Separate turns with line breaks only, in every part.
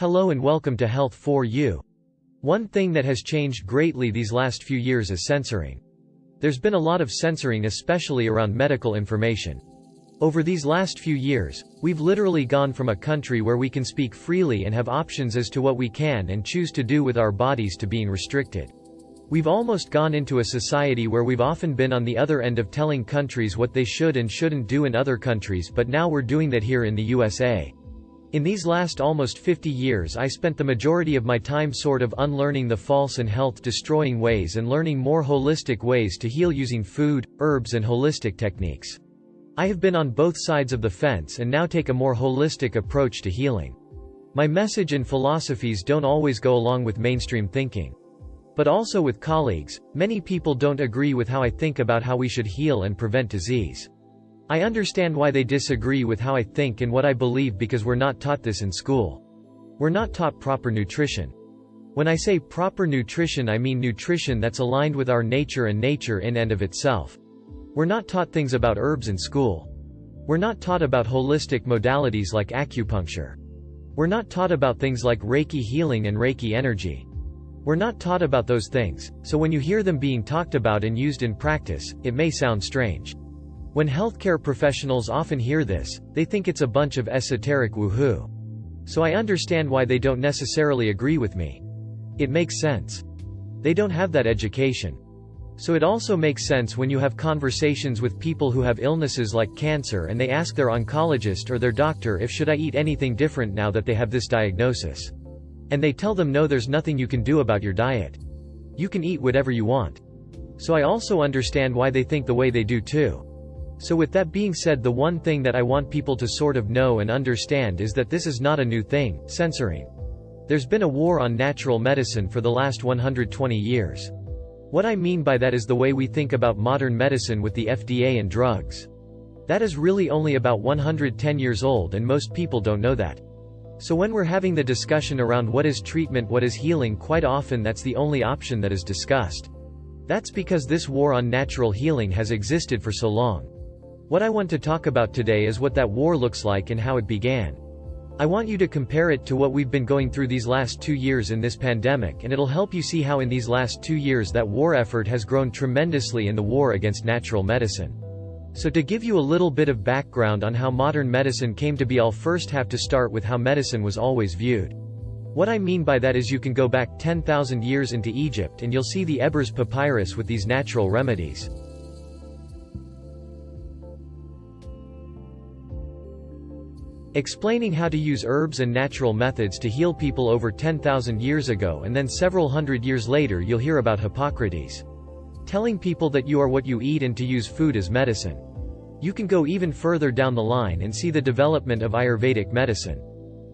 Hello and welcome to Health for You. One thing that has changed greatly these last few years is censoring. There's been a lot of censoring, especially around medical information. Over these last few years, we've literally gone from a country where we can speak freely and have options as to what we can and choose to do with our bodies to being restricted. We've almost gone into a society where we've often been on the other end of telling countries what they should and shouldn't do in other countries, but now we're doing that here in the USA. In these last almost 50 years, I spent the majority of my time sort of unlearning the false and health-destroying ways and learning more holistic ways to heal using food, herbs and holistic techniques. I have been on both sides of the fence and now take a more holistic approach to healing. My message and philosophies don't always go along with mainstream thinking. But also with colleagues, many people don't agree with how I think about how we should heal and prevent disease. I understand why they disagree with how I think and what I believe because we're not taught this in school. We're not taught proper nutrition. When I say proper nutrition, I mean nutrition that's aligned with our nature and nature in and of itself. We're not taught things about herbs in school. We're not taught about holistic modalities like acupuncture. We're not taught about things like Reiki healing and Reiki energy. We're not taught about those things, so when you hear them being talked about and used in practice, it may sound strange. When healthcare professionals often hear this, they think it's a bunch of esoteric woohoo. So I understand why they don't necessarily agree with me. It makes sense. They don't have that education. So it also makes sense when you have conversations with people who have illnesses like cancer and they ask their oncologist or their doctor if should I eat anything different now that they have this diagnosis. And they tell them no, there's nothing you can do about your diet. You can eat whatever you want. So I also understand why they think the way they do too. So with that being said, the one thing that I want people to sort of know and understand is that this is not a new thing, censoring. There's been a war on natural medicine for the last 120 years. What I mean by that is the way we think about modern medicine with the FDA and drugs. That is really only about 110 years old and most people don't know that. So when we're having the discussion around what is treatment, what is healing, quite often that's the only option that is discussed. That's because this war on natural healing has existed for so long. What I want to talk about today is what that war looks like and how it began. I want you to compare it to what we've been going through these last 2 years in this pandemic, and it'll help you see how in these last 2 years that war effort has grown tremendously in the war against natural medicine. So to give you a little bit of background on how modern medicine came to be, I'll first have to start with how medicine was always viewed. What I mean by that is you can go back 10,000 years into Egypt and you'll see the Ebers papyrus with these natural remedies. Explaining how to use herbs and natural methods to heal people over 10,000 years ago, and then several hundred years later you'll hear about Hippocrates telling people that you are what you eat and to use food as medicine. You can go even further down the line and see the development of Ayurvedic medicine,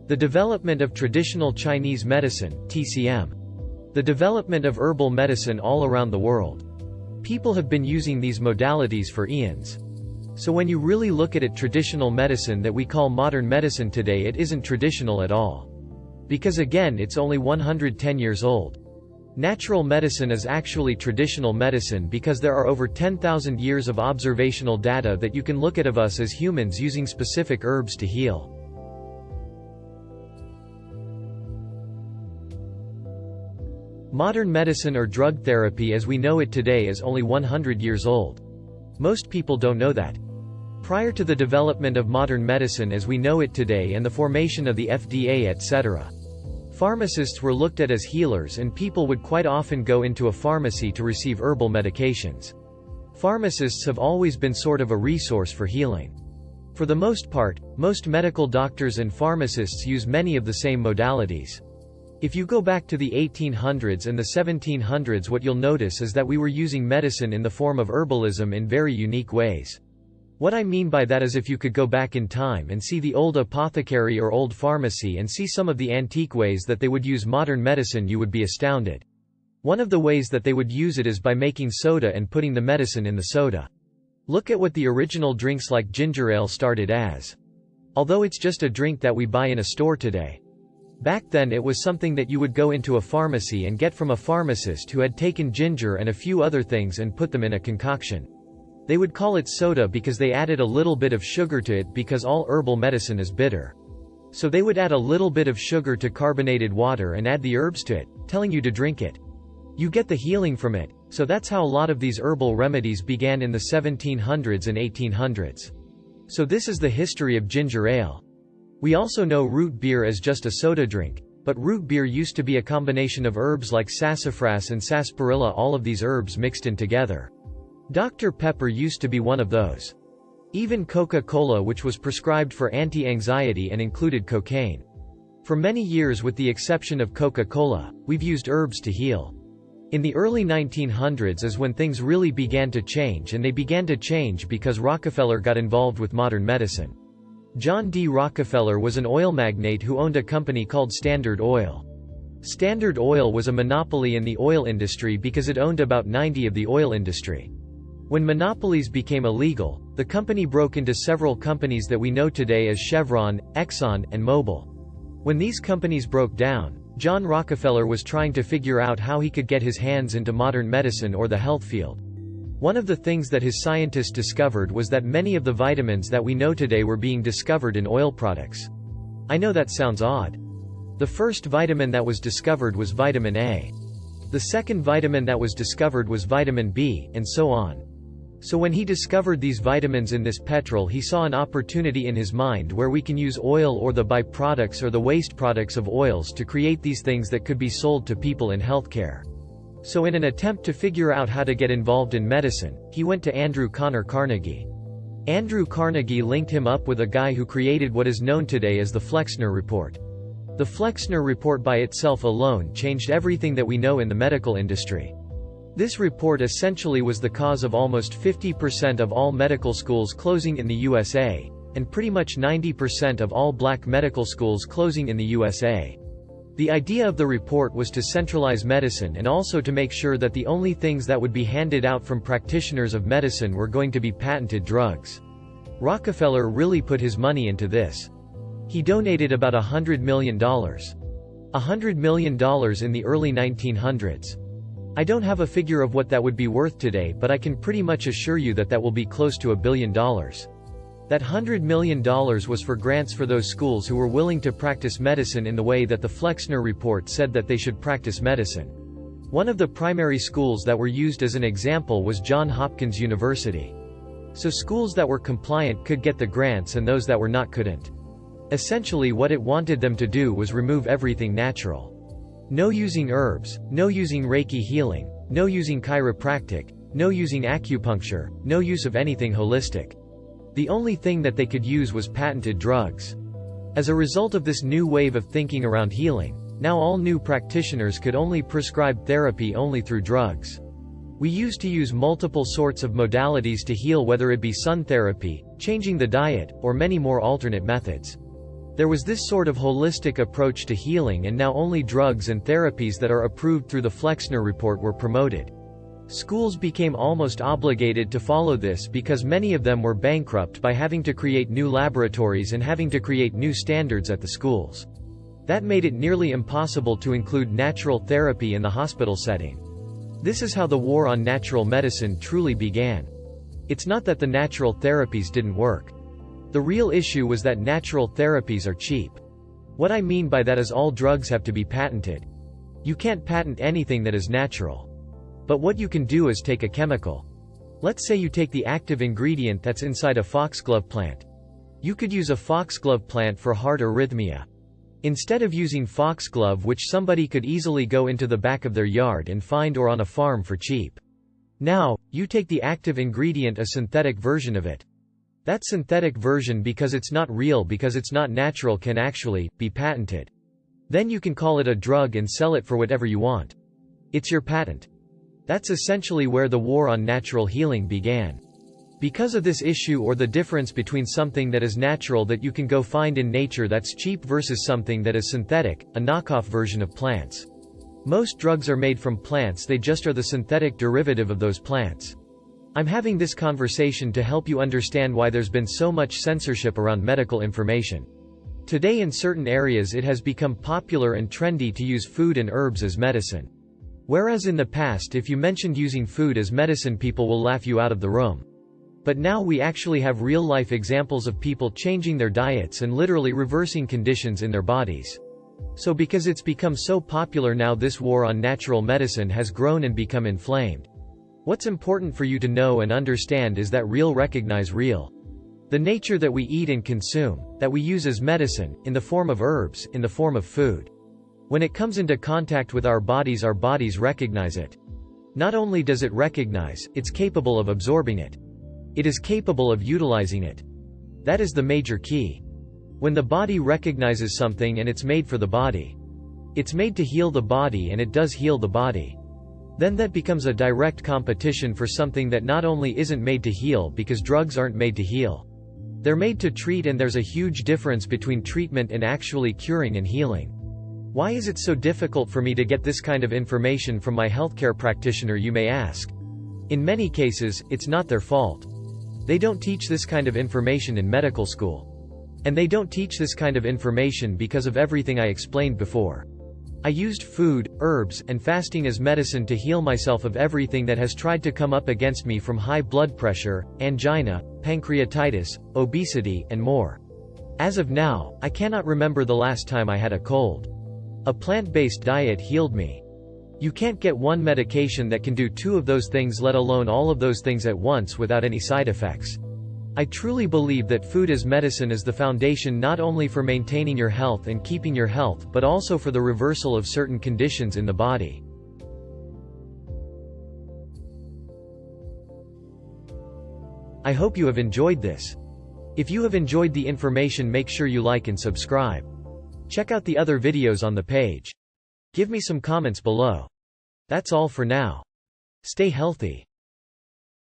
the development of traditional Chinese medicine, TCM, the development of herbal medicine all around the world. People have been using these modalities for eons. So when you really look at it, traditional medicine that we call modern medicine today, it isn't traditional at all. Because again, it's only 110 years old. Natural medicine is actually traditional medicine because there are over 10,000 years of observational data that you can look at of us as humans using specific herbs to heal. Modern medicine or drug therapy as we know it today is only 100 years old. Most people don't know that. Prior to the development of modern medicine as we know it today and the formation of the FDA etc., pharmacists were looked at as healers and people would quite often go into a pharmacy to receive herbal medications. Pharmacists have always been sort of a resource for healing. For the most part, most medical doctors and pharmacists use many of the same modalities. If you go back to the 1800s and the 1700s, what you'll notice is that we were using medicine in the form of herbalism in very unique ways. What I mean by that is if you could go back in time and see the old apothecary or old pharmacy and see some of the antique ways that they would use modern medicine, you would be astounded. One of the ways that they would use it is by making soda and putting the medicine in the soda. Look at what the original drinks like ginger ale started as. Although it's just a drink that we buy in a store today. Back then it was something that you would go into a pharmacy and get from a pharmacist who had taken ginger and a few other things and put them in a concoction. They would call it soda because they added a little bit of sugar to it because all herbal medicine is bitter. So they would add a little bit of sugar to carbonated water and add the herbs to it, telling you to drink it. You get the healing from it. So that's how a lot of these herbal remedies began in the 1700s and 1800s. So this is the history of ginger ale. We also know root beer as just a soda drink, but root beer used to be a combination of herbs like sassafras and sarsaparilla, all of these herbs mixed in together. Dr. Pepper used to be one of those. Even Coca-Cola, which was prescribed for anti-anxiety and included cocaine. For many years, with the exception of Coca-Cola, we've used herbs to heal. In the early 1900s is when things really began to change, and they began to change because Rockefeller got involved with modern medicine. John D. Rockefeller was an oil magnate who owned a company called Standard Oil. Standard Oil was a monopoly in the oil industry because it owned about 90% of the oil industry. When monopolies became illegal, the company broke into several companies that we know today as Chevron, Exxon, and Mobil. When these companies broke down, John Rockefeller was trying to figure out how he could get his hands into modern medicine or the health field. One of the things that his scientists discovered was that many of the vitamins that we know today were being discovered in oil products. I know that sounds odd. The first vitamin that was discovered was vitamin A. The second vitamin that was discovered was vitamin B, and so on. So when he discovered these vitamins in this petrol, he saw an opportunity in his mind where we can use oil or the byproducts or the waste products of oils to create these things that could be sold to people in healthcare. So in an attempt to figure out how to get involved in medicine, he went to Andrew Connor Carnegie. Andrew Carnegie linked him up with a guy who created what is known today as the Flexner Report. The Flexner Report by itself alone changed everything that we know in the medical industry. This report essentially was the cause of almost 50% of all medical schools closing in the USA, and pretty much 90% of all black medical schools closing in the USA. The idea of the report was to centralize medicine and also to make sure that the only things that would be handed out from practitioners of medicine were going to be patented drugs. Rockefeller really put his money into this. He donated about $100 million. $100 million in the early 1900s. I don't have a figure of what that would be worth today, but I can pretty much assure you that that will be close to $1 billion. That $100 million was for grants for those schools who were willing to practice medicine in the way that the Flexner Report said that they should practice medicine. One of the primary schools that were used as an example was Johns Hopkins University. So schools that were compliant could get the grants and those that were not couldn't. Essentially what it wanted them to do was remove everything natural. No using herbs, no using Reiki healing, no using chiropractic, no using acupuncture, no use of anything holistic. The only thing that they could use was patented drugs. As a result of this new wave of thinking around healing, now all new practitioners could only prescribe therapy only through drugs. We used to use multiple sorts of modalities to heal, whether it be sun therapy, changing the diet, or many more alternate methods. There was this sort of holistic approach to healing, and now only drugs and therapies that are approved through the Flexner Report were promoted. Schools became almost obligated to follow this because many of them were bankrupt by having to create new laboratories and having to create new standards at the schools. That made it nearly impossible to include natural therapy in the hospital setting. This is how the war on natural medicine truly began. It's not that the natural therapies didn't work. The real issue was that natural therapies are cheap. What I mean by that is all drugs have to be patented. You can't patent anything that is natural. But what you can do is take a chemical. Let's say you take the active ingredient that's inside a foxglove plant. You could use a foxglove plant for heart arrhythmia. Instead of using foxglove, which somebody could easily go into the back of their yard and find, or on a farm for cheap. Now, you take the active ingredient, a synthetic version of it. That synthetic version, because it's not real, because it's not natural, can actually be patented. Then you can call it a drug and sell it for whatever you want. It's your patent. That's essentially where the war on natural healing began. Because of this issue, or the difference between something that is natural that you can go find in nature that's cheap versus something that is synthetic, a knockoff version of plants. Most drugs are made from plants, they just are the synthetic derivative of those plants. I'm having this conversation to help you understand why there's been so much censorship around medical information. Today in certain areas it has become popular and trendy to use food and herbs as medicine. Whereas in the past, if you mentioned using food as medicine, people will laugh you out of the room. But now we actually have real-life examples of people changing their diets and literally reversing conditions in their bodies. So because it's become so popular now, this war on natural medicine has grown and become inflamed. What's important for you to know and understand is that real recognize real. The nature that we eat and consume, that we use as medicine, in the form of herbs, in the form of food. When it comes into contact with our bodies recognize it. Not only does it recognize, it's capable of absorbing it. It is capable of utilizing it. That is the major key. When the body recognizes something and it's made for the body. It's made to heal the body and it does heal the body. Then that becomes a direct competition for something that not only isn't made to heal, because drugs aren't made to heal. They're made to treat, and there's a huge difference between treatment and actually curing and healing. Why is it so difficult for me to get this kind of information from my healthcare practitioner, you may ask? In many cases, it's not their fault. They don't teach this kind of information in medical school. And they don't teach this kind of information because of everything I explained before. I used food, herbs, and fasting as medicine to heal myself of everything that has tried to come up against me, from high blood pressure, angina, pancreatitis, obesity, and more. As of now, I cannot remember the last time I had a cold. A plant-based diet healed me. You can't get one medication that can do two of those things, let alone all of those things at once without any side effects. I truly believe that food as medicine is the foundation not only for maintaining your health and keeping your health, but also for the reversal of certain conditions in the body. I hope you have enjoyed this. If you have enjoyed the information, make sure you like and subscribe. Check out the other videos on the page. Give me some comments below. That's all for now. Stay healthy.